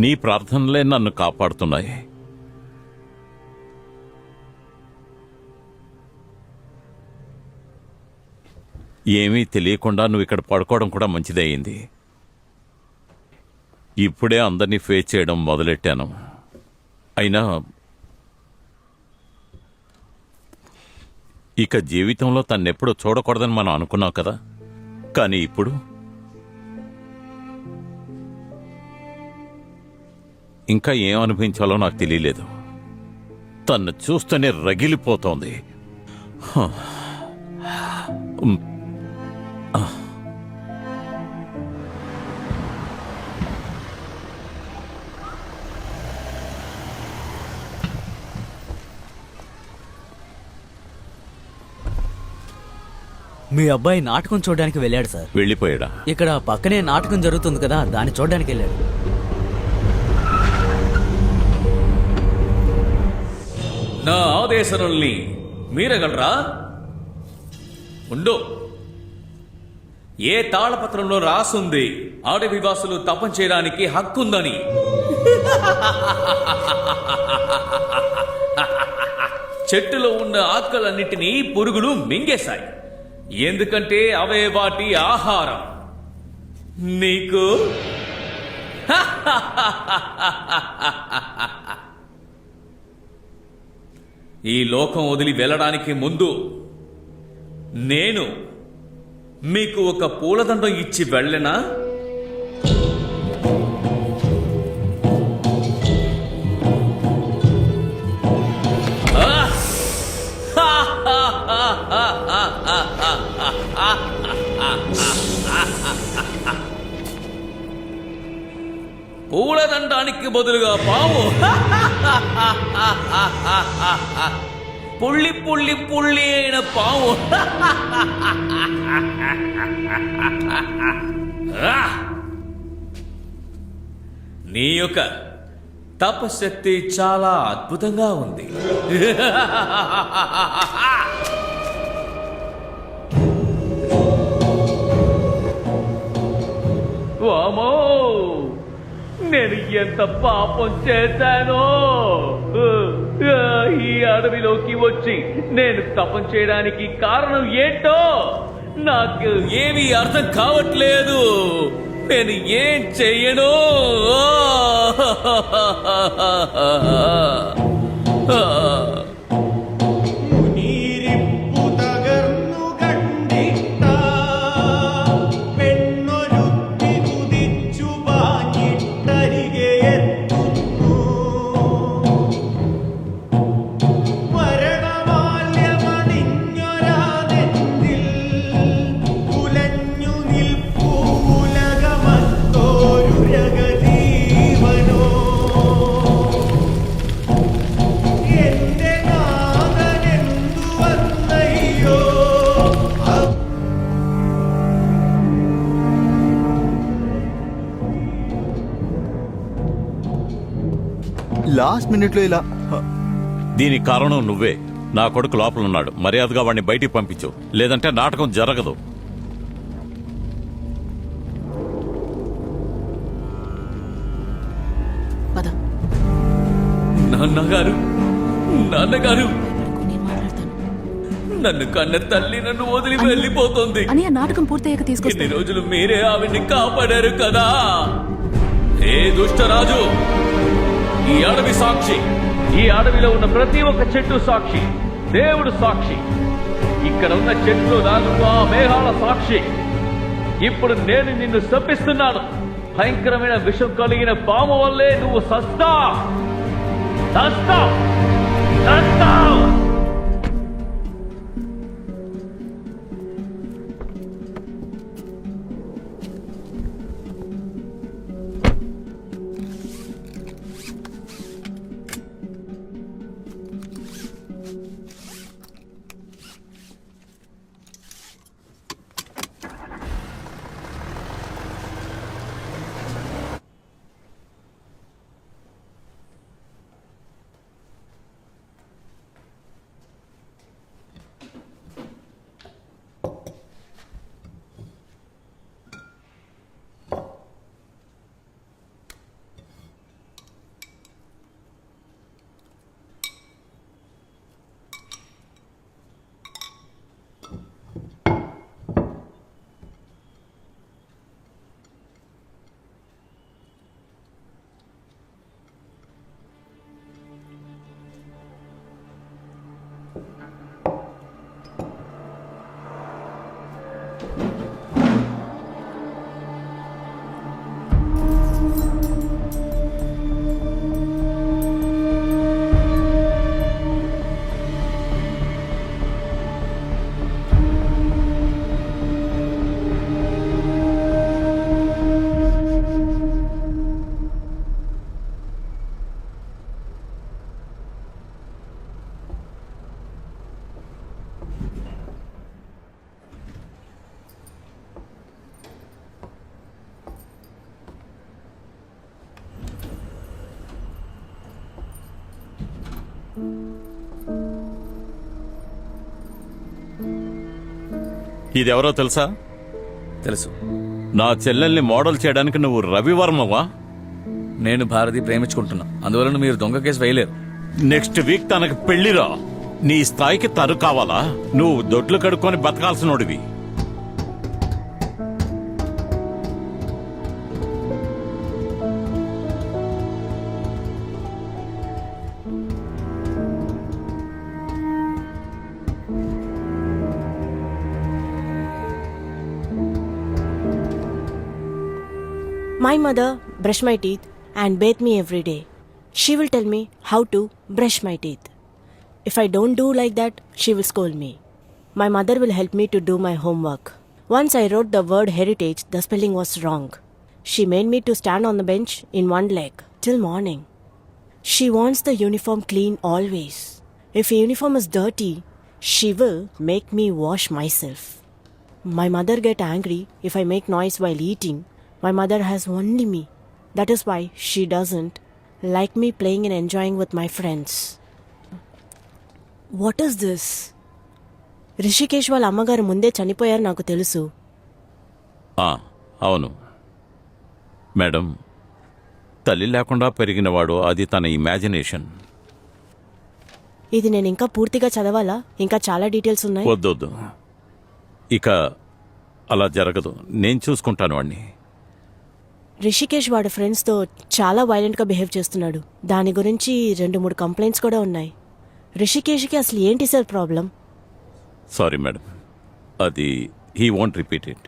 నీ ప్రార్థనలే నన్ను కాపాడుతున్నాయి. ఏమీ తెలియకుండా నువ్వు ఇక్కడ పడుకోవడం కూడా మంచిదయ్యింది. ఇప్పుడే అందరినీ ఫేస్ చేయడం మొదలెట్టాను. అయినా ఇక జీవితంలో తన్నెప్పుడు చూడకూడదని మనం అనుకున్నాం కదా. కానీ ఇప్పుడు ఇంకా ఏం అనిపించాలో నాకు తెలియలేదు. తన్ను చూస్తూనే రగిలిపోతోంది. మీ అబ్బాయి నాటకం చూడడానికి వెళ్ళాడు సార్. వెళ్ళిపోయాడా? ఇక్కడ పక్కనే నాటకం జరుగుతుంది కదా, దాన్ని చూడడానికి వెళ్ళాడు. నా ఆదేశాలని మీరగలరా? ఉండు. ఏ తాళపత్రంలో రాసుంది అడవివాసులు తపం చేయడానికి హక్కుందని? చెట్టులో ఉన్న ఆకులన్నిటినీ పురుగులు మింగేశాయి. ఎందుకంటే అవే వాటి ఆహారం. నీకు ఈ లోకం వదిలి వెళ్ళడానికి ముందు నేను మీకు ఒక పూలదండం ఇచ్చి వెళ్ళనా? పూలదండానికి బదులుగా పాము. పుల్లి పుల్లి పుల్లి అయిన పాము. నీ యొక్క తపశక్తి చాలా అద్భుతంగా ఉంది. వామో, నేను ఎంత పాపం చేశానో! ఈ అడవిలోకి వచ్చి నేను తపం చేయడానికి కారణం ఏంటో నాకు ఏమీ అర్థం కావట్లేదు. నేను ఏం చెయ్యను? లాస్ట్ మినిట్లో ఇలా. దీనికి కారణం నువ్వే. నా కొడుకు లోపల ఉన్నాడు. మర్యాదగా వాడిని బయటికి పంపించు, లేదంటే నాటకం జరగదు. నాన్నగారు, నాన్నగారు, నన్ను కన్న తల్లి నన్ను వదిలి వెళ్ళిపోతుంది. నాటకం పూర్తయ్యాక తీసుకొచ్చి ఇన్ని రోజులు మీరే ఆవిడ్ని కాపాడారు కదా. ఏ దుష్టరాజు! ఈ అడవి సాక్షి, ఈ అడవిలో ఉన్న ప్రతి ఒక్క చెట్టు సాక్షి, దేవుడు సాక్షి, ఇక్కడ ఉన్న చెట్లు రాజు ఆ మేఘాల సాక్షి. ఇప్పుడు నేను నిన్ను శపిస్తున్నాను. భయంకరమైన విషం కలిగిన పాము వల్లే నువ్వు సస్తావ్. ఇదెవరో తెలుసా? తెలుసు. నా చెల్లెల్ని మోడల్ చేయడానికి నువ్వు రవివర్మవా? నేను భారతి ప్రేమించుకుంటున్నా, అందువలన మీరు దొంగ కేసు వేయలేరు. నెక్స్ట్ వీక్ తనకు పెళ్లిరా. నీ స్థాయికి తరు కావాలా? నువ్వు దొడ్లు కడుక్కొని బతకాల్సినోడివి. My mother brush my teeth and bathe me every day. She will tell me how to brush my teeth. If I don't do like that, she will scold me. My mother will help me to do my homework. Once I wrote the word heritage, the spelling was wrong. She made me to stand on the bench in one leg till morning. She wants the uniform clean always. If a uniform is dirty, she will make me wash myself. My mother get angry if I make noise while eating. My mother has only me. That is why she doesn't like me playing and enjoying with my friends. What is this? Rishikesh వాళ్ళ అమ్మగారు ముందే చనిపోయారు నాకు తెలుసు. అవును madam, తల్లి లేకుండా పెరిగినవాడు, అది తన ఇమాజినేషన్. ఇది నేను ఇంకా పూర్తిగా చదవాలా? ఇంకా చాలా డీటెయిల్స్ ఉన్నాయి. వద్దొద్దు, ఇక అలా జరగదు. నేను చూసుకుంటాను వాడిని. రిషికేష్ వాడి ఫ్రెండ్స్తో చాలా వైలెంట్గా బిహేవ్ చేస్తున్నాడు. దాని గురించి 2-3 కంప్లైంట్స్ కూడా ఉన్నాయి. రిషికేష్కి అసలు ఏంటి సార్ ప్రాబ్లం? సారీ మేడం, అది హీ వోంట్ రిపీట్ ఇట్.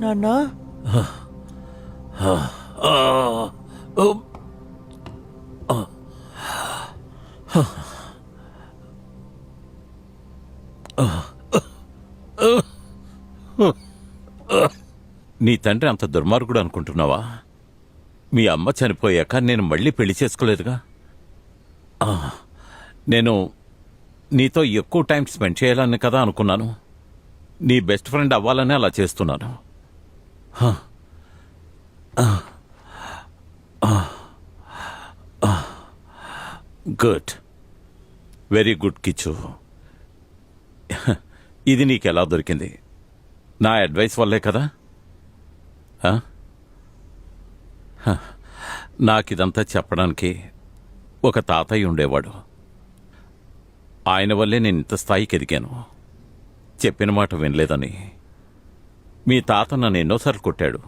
నాన్నా, నీ తండ్రి అంత దుర్మార్గుడు అనుకుంటున్నావా? మీ అమ్మ చనిపోయాక నేను మళ్ళీ పెళ్లి చేసుకోలేదుగా. నేను నీతో ఎక్కువ టైం స్పెండ్ చేయాలని కదా అనుకున్నాను. నీ బెస్ట్ ఫ్రెండ్ అవ్వాలని అలా చేస్తున్నాను. Good, very good Kichu. ఇది నీకెలా దొరికింది? నా అడ్వైస్ వల్లే కదా. నాకిదంతా చెప్పడానికి ఒక తాతయ్య ఉండేవాడు. ఆయన వల్లే నేను ఇంత స్థాయికి ఎదిగాను. చెప్పిన మాట వినలేదని మీ తాత నన్ను ఎన్నోసార్లు కొట్టాడు.